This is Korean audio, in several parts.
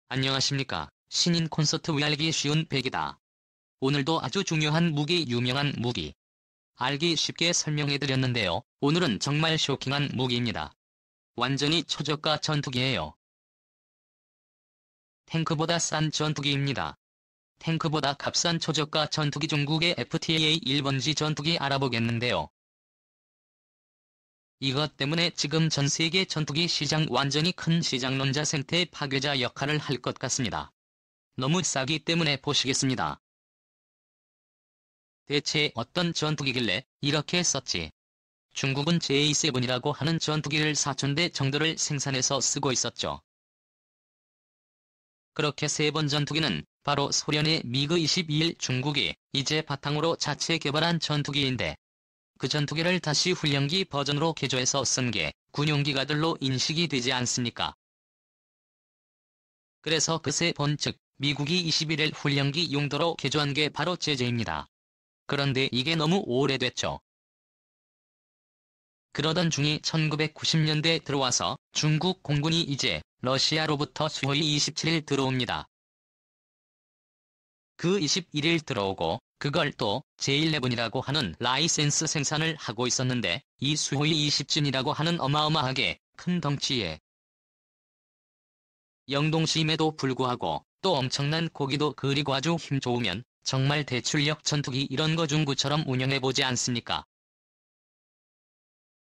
안녕하십니까. 신인 콘서트 알기 쉬운 100이다. 오늘도 아주 중요한 무기 유명한 무기. 알기 쉽게 설명해드렸는데요. 오늘은 정말 쇼킹한 무기입니다. 완전히 초저가 전투기예요. 탱크보다 싼 전투기입니다. 탱크보다 값싼 초저가 전투기 중국의 FTA 1번지 전투기 알아보겠는데요. 이것 때문에 지금 전 세계 전투기 시장 완전히 큰 시장론자 생태 파괴자 역할을 할 것 같습니다. 너무 싸기 때문에 보시겠습니다. 대체 어떤 전투기길래 이렇게 썼지? 중국은 J7이라고 하는 전투기를 4,000대 정도를 생산해서 쓰고 있었죠. 그렇게 세 번 전투기는 바로 소련의 미그 21 중국이 이제 바탕으로 자체 개발한 전투기인데, 그 전투기를 다시 훈련기 버전으로 개조해서 쓴 게 군용기가들로 인식이 되지 않습니까? 그래서 그 세 번 즉 미국이 21일 훈련기 용도로 개조한 게 바로 제재입니다. 그런데 이게 너무 오래됐죠. 그러던 중이 1990년대 들어와서 중국 공군이 이제 러시아로부터 수호이 27일 들어옵니다. 그 21일 들어오고 그걸 또 J11이라고 하는 라이센스 생산을 하고 있었는데, 이 수호이 20진이라고 하는 어마어마하게 큰 덩치에 영동심에도 불구하고 또 엄청난 고기도 그리고 아주 힘 좋으면 정말 대출력 전투기 이런 거 중구처럼 운영해보지 않습니까?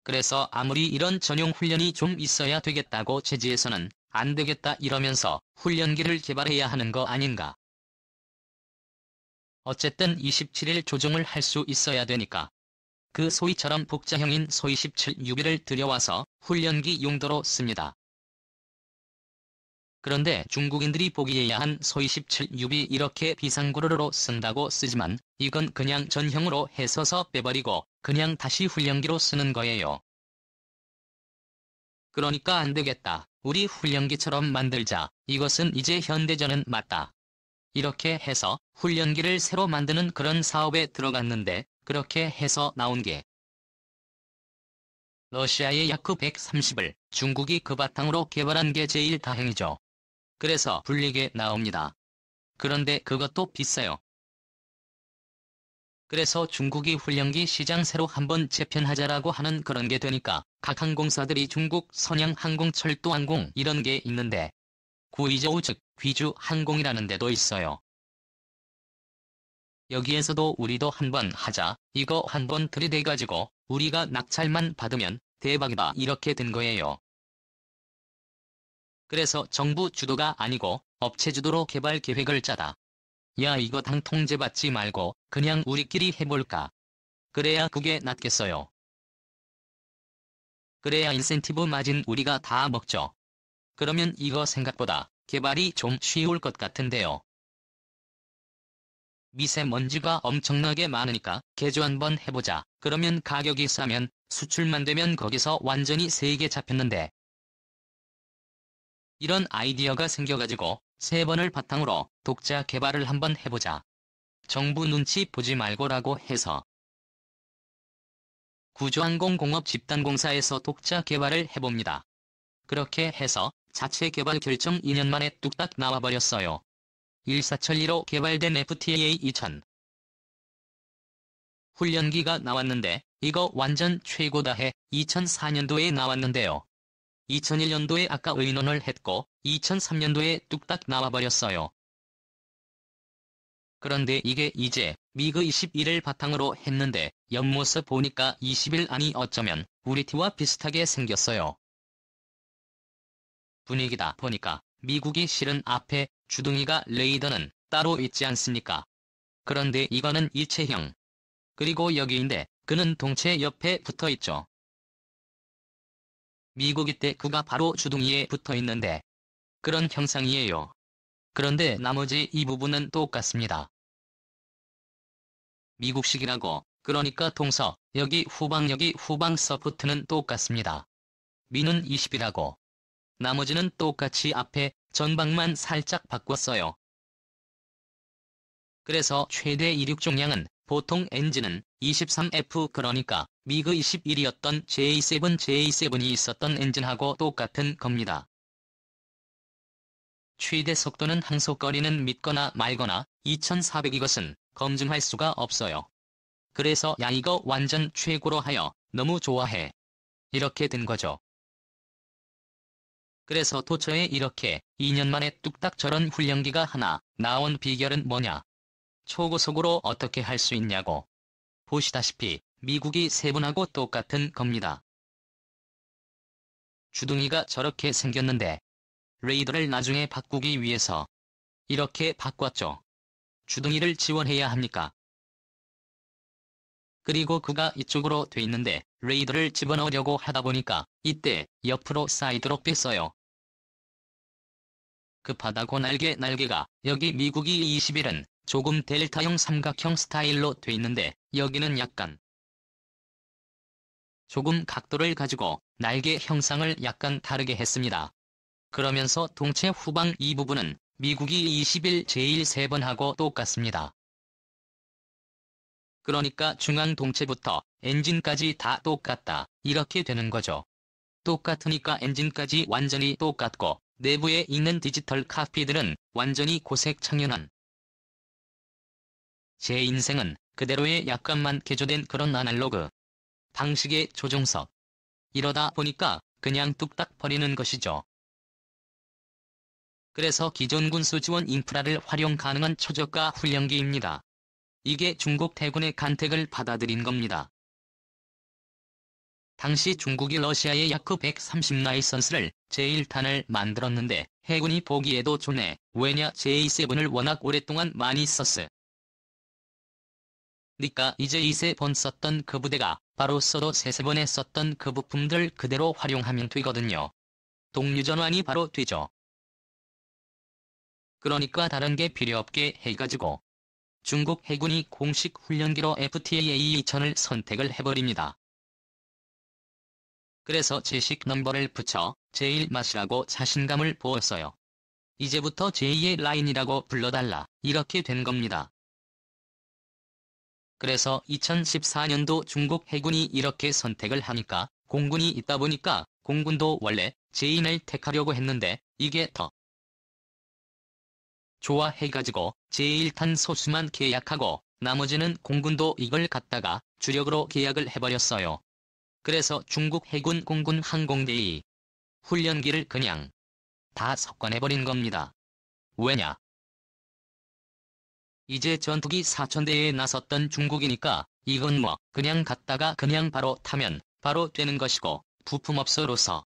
그래서 아무리 이런 전용 훈련이 좀 있어야 되겠다고 제지에서는 안 되겠다 이러면서 훈련기를 개발해야 하는 거 아닌가. 어쨌든 27일 조종을 할 수 있어야 되니까 그 소위처럼 복자형인 소위 17유비를 들여와서 훈련기 용도로 씁니다. 그런데 중국인들이 보기에 야한 소위 17유비 이렇게 비상구르르로 쓴다고 쓰지만 이건 그냥 전형으로 해서서 빼버리고 그냥 다시 훈련기로 쓰는 거예요. 그러니까 안 되겠다. 우리 훈련기처럼 만들자. 이것은 이제 현대전은 맞다. 이렇게 해서 훈련기를 새로 만드는 그런 사업에 들어갔는데, 그렇게 해서 나온 게 러시아의 야크 130을 중국이 그 바탕으로 개발한 게 제일 다행이죠. 그래서 불리게 나옵니다. 그런데 그것도 비싸요. 그래서 중국이 훈련기 시장 새로 한번 재편하자라고 하는 그런 게 되니까 각 항공사들이 중국 선양항공철도항공 이런 게 있는데, 구이저우 즉 귀주 항공이라는 데도 있어요. 여기에서도 우리도 한번 하자, 이거 한번 들이대가지고 우리가 낙찰만 받으면 대박이다 이렇게 된 거예요. 그래서 정부 주도가 아니고 업체 주도로 개발 계획을 짜다. 야, 이거 당 통제받지 말고 그냥 우리끼리 해볼까. 그래야 그게 낫겠어요. 그래야 인센티브 마진 우리가 다 먹죠. 그러면 이거 생각보다 개발이 좀 쉬울 것 같은데요. 미세먼지가 엄청나게 많으니까 개조 한번 해보자. 그러면 가격이 싸면 수출만 되면 거기서 완전히 세게 잡혔는데, 이런 아이디어가 생겨가지고 세 번을 바탕으로 독자 개발을 한번 해보자. 정부 눈치 보지 말고라고 해서 구조항공공업 집단공사에서 독자 개발을 해봅니다. 그렇게 해서 자체 개발 결정 2년 만에 뚝딱 나와버렸어요. 일사천리로 개발된 FTA 2000 훈련기가 나왔는데 이거 완전 최고다 해 2004년도에 나왔는데요. 2001년도에 아까 의논을 했고 2003년도에 뚝딱 나와버렸어요. 그런데 이게 이제 미그 21을 바탕으로 했는데 옆모습 보니까 20일 아니 어쩌면 우리 티와 비슷하게 생겼어요. 분위기다 보니까 미국이 실은 앞에 주둥이가 레이더는 따로 있지 않습니까? 그런데 이거는 일체형. 그리고 여기인데 그는 동체 옆에 붙어있죠. 미국이 때 그가 바로 주둥이에 붙어있는데 그런 형상이에요. 그런데 나머지 이 부분은 똑같습니다. 미국식이라고, 그러니까 동서, 여기 후방 서포트는 똑같습니다. 미는 20이라고. 나머지는 똑같이 앞에 전방만 살짝 바꿨어요. 그래서 최대 이륙 중량은 보통 엔진은 23F, 그러니까 미그 21이었던 J7이 있었던 엔진하고 똑같은 겁니다. 최대 속도는 항속거리는 믿거나 말거나 2400 이것은 검증할 수가 없어요. 그래서 야 이거 완전 최고로 하여 너무 좋아해. 이렇게 된 거죠. 그래서 도처에 이렇게 2년 만에 뚝딱 저런 훈련기가 하나 나온 비결은 뭐냐? 초고속으로 어떻게 할 수 있냐고. 보시다시피 미국이 세분하고 똑같은 겁니다. 주둥이가 저렇게 생겼는데 레이더를 나중에 바꾸기 위해서 이렇게 바꿨죠. 주둥이를 지원해야 합니까? 그리고 그가 이쪽으로 돼 있는데 레이더를 집어넣으려고 하다 보니까 이때 옆으로 사이드로 뺐어요. 급하다고 날개가 여기 미국이 21은 조금 델타형 삼각형 스타일로 돼 있는데 여기는 약간 조금 각도를 가지고 날개 형상을 약간 다르게 했습니다. 그러면서 동체 후방 이 부분은 미국이 21 제일 3번하고 똑같습니다. 그러니까 중앙 동체부터 엔진까지 다 똑같다 이렇게 되는 거죠. 똑같으니까 엔진까지 완전히 똑같고 내부에 있는 디지털 카피들은 완전히 고색 청연한. 제 인생은 그대로의 약간만 개조된 그런 아날로그 방식의 조종석. 이러다 보니까 그냥 뚝딱 버리는 것이죠. 그래서 기존 군수 지원 인프라를 활용 가능한 초저가 훈련기입니다. 이게 중국 해군의 간택을 받아들인 겁니다. 당시 중국이 러시아의 야크 130 라이선스를 제1탄을 만들었는데 해군이 보기에도 좋네. 왜냐 J7을 워낙 오랫동안 많이 썼으. 니까 이제 2세 번 썼던 그 부대가 바로 써도 3번에 썼던 그 부품들 그대로 활용하면 되거든요. 동류전환이 바로 되죠. 그러니까 다른 게 필요 없게 해가지고 중국 해군이 공식 훈련기로 FTA-2000을 선택을 해버립니다. 그래서 제식 넘버를 붙여 제일 맛이라고 자신감을 보였어요. 이제부터 제2의 라인이라고 불러달라 이렇게 된 겁니다. 그래서 2014년도 중국 해군이 이렇게 선택을 하니까 공군이 있다 보니까 공군도 원래 제2를 택하려고 했는데 이게 더 좋아해가지고 제1탄 소수만 계약하고 나머지는 공군도 이걸 갖다가 주력으로 계약을 해버렸어요. 그래서 중국 해군 공군 항공대의 훈련기를 그냥 다 석관해버린 겁니다. 왜냐? 이제 전투기 4000대에 나섰던 중국이니까 이건 뭐 그냥 갔다가 그냥 바로 타면 바로 되는 것이고 부품업소로서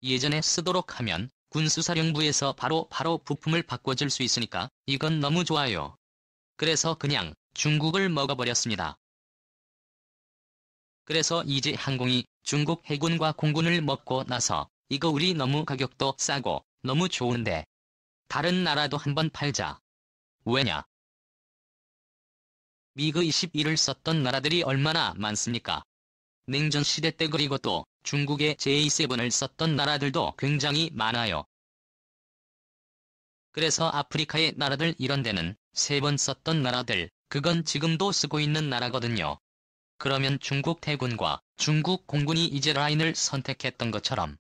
예전에 쓰도록 하면 군수사령부에서 바로 부품을 바꿔줄 수 있으니까 이건 너무 좋아요. 그래서 그냥 중국을 먹어버렸습니다. 그래서 이제 항공이 중국 해군과 공군을 먹고 나서 이거 우리 너무 가격도 싸고 너무 좋은데 다른 나라도 한번 팔자. 왜냐? 미그 21을 썼던 나라들이 얼마나 많습니까? 냉전시대 때 그리고 또 중국의 J7을 썼던 나라들도 굉장히 많아요. 그래서 아프리카의 나라들 이런 데는 3번 썼던 나라들, 그건 지금도 쓰고 있는 나라거든요. 그러면 중국 해군과 중국 공군이 이제 라인을 선택했던 것처럼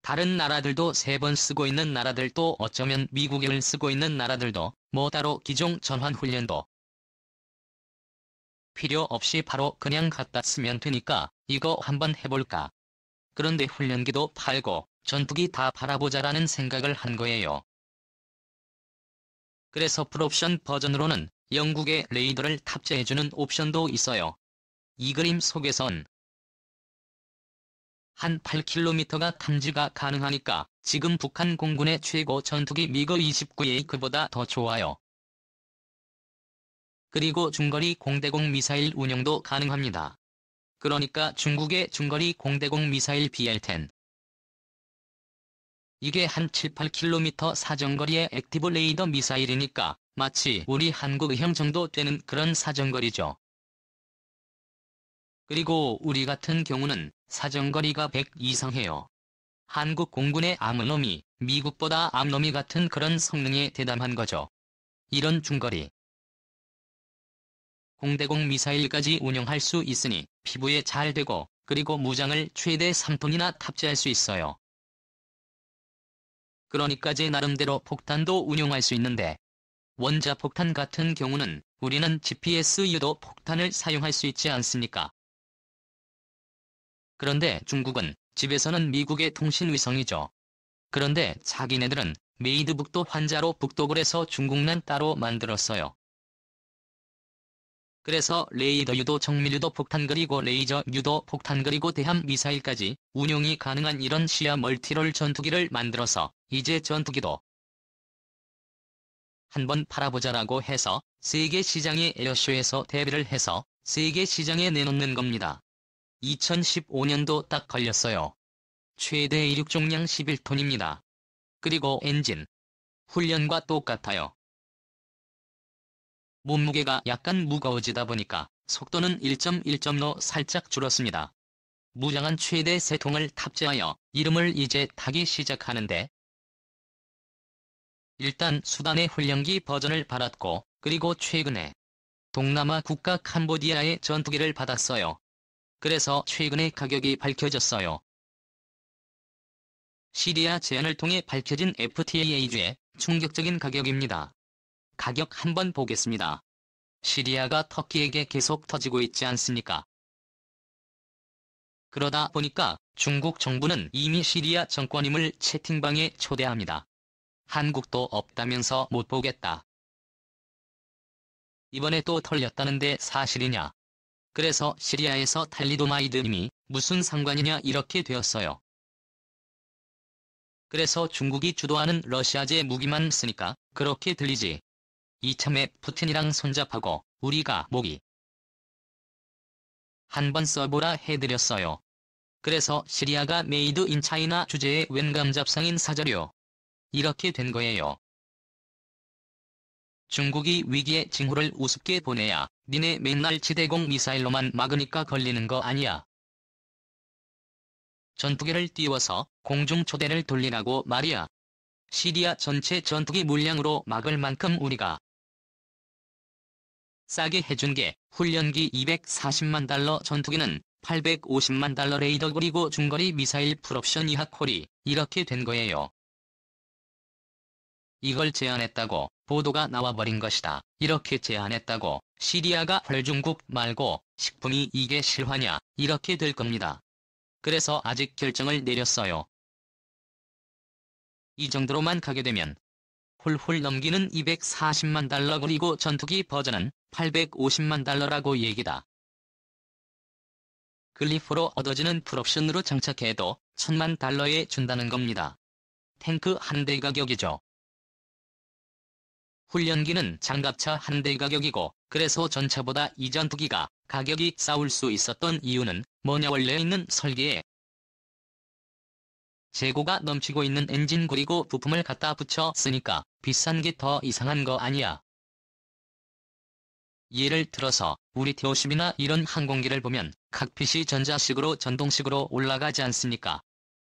다른 나라들도 3번 쓰고 있는 나라들도 어쩌면 미국을 쓰고 있는 나라들도 뭐 따로 기종 전환 훈련도 필요 없이 바로 그냥 갖다 쓰면 되니까 이거 한번 해볼까. 그런데 훈련기도 팔고 전투기 다 팔아보자라는 생각을 한 거예요. 그래서 풀옵션 버전으로는 영국의 레이더를 탑재해주는 옵션도 있어요. 이 그림 속에선 한 8km가 탐지가 가능하니까 지금 북한 공군의 최고 전투기 미그 29의 그보다 더 좋아요. 그리고 중거리 공대공 미사일 운용도 가능합니다. 그러니까 중국의 중거리 공대공 미사일 BL-10 이게 한 7, 8km 사정거리의 액티브 레이더 미사일이니까 마치 우리 한국의형 정도 되는 그런 사정거리죠. 그리고 우리 같은 경우는 사정거리가 100 이상 해요. 한국 공군의 암놈이 미국보다 암놈이 같은 그런 성능에 대담한 거죠. 이런 중거리 공대공 미사일까지 운용할 수 있으니 피부에 잘 되고 그리고 무장을 최대 3톤이나 탑재할 수 있어요. 그러니까 제 나름대로 폭탄도 운용할 수 있는데, 원자폭탄 같은 경우는 우리는 GPS 유도 폭탄을 사용할 수 있지 않습니까? 그런데 중국은 집에서는 미국의 통신위성이죠. 그런데 자기네들은 메이드 북도 환자로 북독을 해서 중국난 따로 만들었어요. 그래서 레이더 유도 정밀 유도 폭탄 그리고 레이저 유도 폭탄 그리고 대함 미사일까지 운용이 가능한 이런 시야 멀티롤 전투기를 만들어서 이제 전투기도 한번 팔아보자라고 해서 세계 시장의 에어쇼에서 데뷔를 해서 세계 시장에 내놓는 겁니다. 2015년도 딱 걸렸어요. 최대 이륙重량 11톤입니다. 그리고 엔진, 훈련과 똑같아요. 몸무게가 약간 무거워지다 보니까 속도는 1.1.5 살짝 줄었습니다. 무장한 최대 3통을 탑재하여 이름을 이제 타기 시작하는데, 일단 수단의 훈련기 버전을 받았고, 그리고 최근에 동남아 국가 캄보디아의 전투기를 받았어요. 그래서 최근에 가격이 밝혀졌어요. 시리아 제안을 통해 밝혀진 FTA의 충격적인 가격입니다. 가격 한번 보겠습니다. 시리아가 터키에게 계속 터지고 있지 않습니까? 그러다 보니까 중국 정부는 이미 시리아 정권임을 채팅방에 초대합니다. 한국도 없다면서 못 보겠다. 이번에 또 털렸다는데 사실이냐? 그래서 시리아에서 탈리도마이드님이 무슨 상관이냐 이렇게 되었어요. 그래서 중국이 주도하는 러시아제 무기만 쓰니까 그렇게 들리지. 이참에 푸틴이랑 손잡하고 우리가 모기 한번 써보라 해드렸어요. 그래서 시리아가 메이드 인 차이나 주제의 웬감 잡상인 사저료. 이렇게 된 거예요. 중국이 위기의 징후를 우습게 보내야 니네 맨날 지대공 미사일로만 막으니까 걸리는 거 아니야. 전투기를 띄워서 공중 초대를 돌리라고 말이야. 시리아 전체 전투기 물량으로 막을 만큼 우리가 싸게 해준 게 훈련기 240만 달러 전투기는 850만 달러 레이더 그리고 중거리 미사일 풀옵션 이하 콜이 이렇게 된 거예요. 이걸 제안했다고 보도가 나와버린 것이다. 이렇게 제안했다고 시리아가 헐 중국 말고 식품이 이게 실화냐 이렇게 될 겁니다. 그래서 아직 결정을 내렸어요. 이 정도로만 가게 되면 훌훌 넘기는 240만 달러 그리고 전투기 버전은 850만 달러라고 얘기다. 글리프로 얻어지는 풀옵션으로 장착해도 1000만 달러에 준다는 겁니다. 탱크 한 대 가격이죠. 훈련기는 장갑차 한 대 가격이고, 그래서 전차보다 이 전투기가 가격이 싸울 수 있었던 이유는 뭐냐, 원래 있는 설계에 재고가 넘치고 있는 엔진 그리고 부품을 갖다 붙여 쓰니까 비싼 게 더 이상한 거 아니야. 예를 들어서 우리 T-50이나 이런 항공기를 보면 칵핏이 전자식으로 전동식으로 올라가지 않습니까?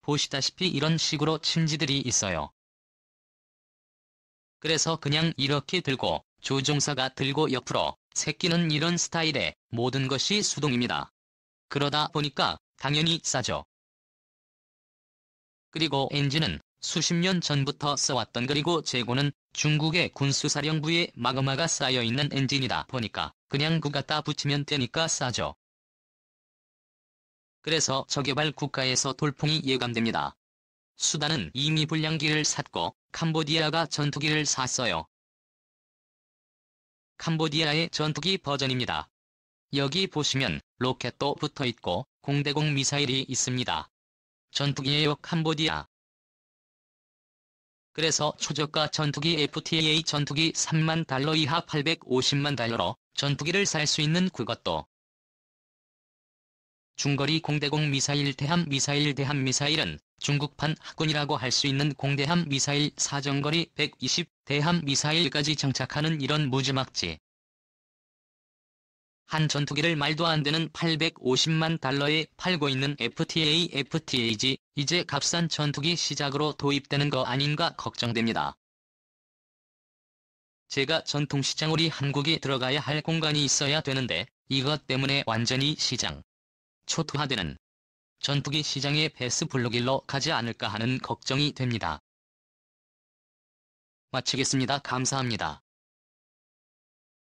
보시다시피 이런 식으로 침지들이 있어요. 그래서 그냥 이렇게 들고 조종사가 들고 옆으로 새끼는 이런 스타일의 모든 것이 수동입니다. 그러다 보니까 당연히 싸죠. 그리고 엔진은 수십 년 전부터 써왔던, 그리고 재고는 중국의 군수사령부에 마그마가 쌓여있는 엔진이다 보니까 그냥 그 갖다 붙이면 되니까 싸죠. 그래서 저개발 국가에서 돌풍이 예감됩니다. 수단은 이미 불량기를 샀고 캄보디아가 전투기를 샀어요. 캄보디아의 전투기 버전입니다. 여기 보시면 로켓도 붙어있고 공대공 미사일이 있습니다. 전투기예요, 캄보디아. 그래서 초저가 전투기 FTA 전투기 3만 달러 이하 850만 달러로 전투기를 살 수 있는 그것도. 중거리 공대공 미사일 대함 미사일은 중국판 학군이라고 할 수 있는 공대함 미사일, 사정거리 120 대함 미사일까지 장착하는 이런 무지막지 한 전투기를 말도 안 되는 850만 달러에 팔고 있는 FTAG, 이제 값싼 전투기 시작으로 도입되는 거 아닌가 걱정됩니다. 제가 전통시장, 우리 한국이 들어가야 할 공간이 있어야 되는데 이것 때문에 완전히 시장 초토화되는 전투기 시장의 베스블록일로 가지 않을까 하는 걱정이 됩니다. 마치겠습니다. 감사합니다.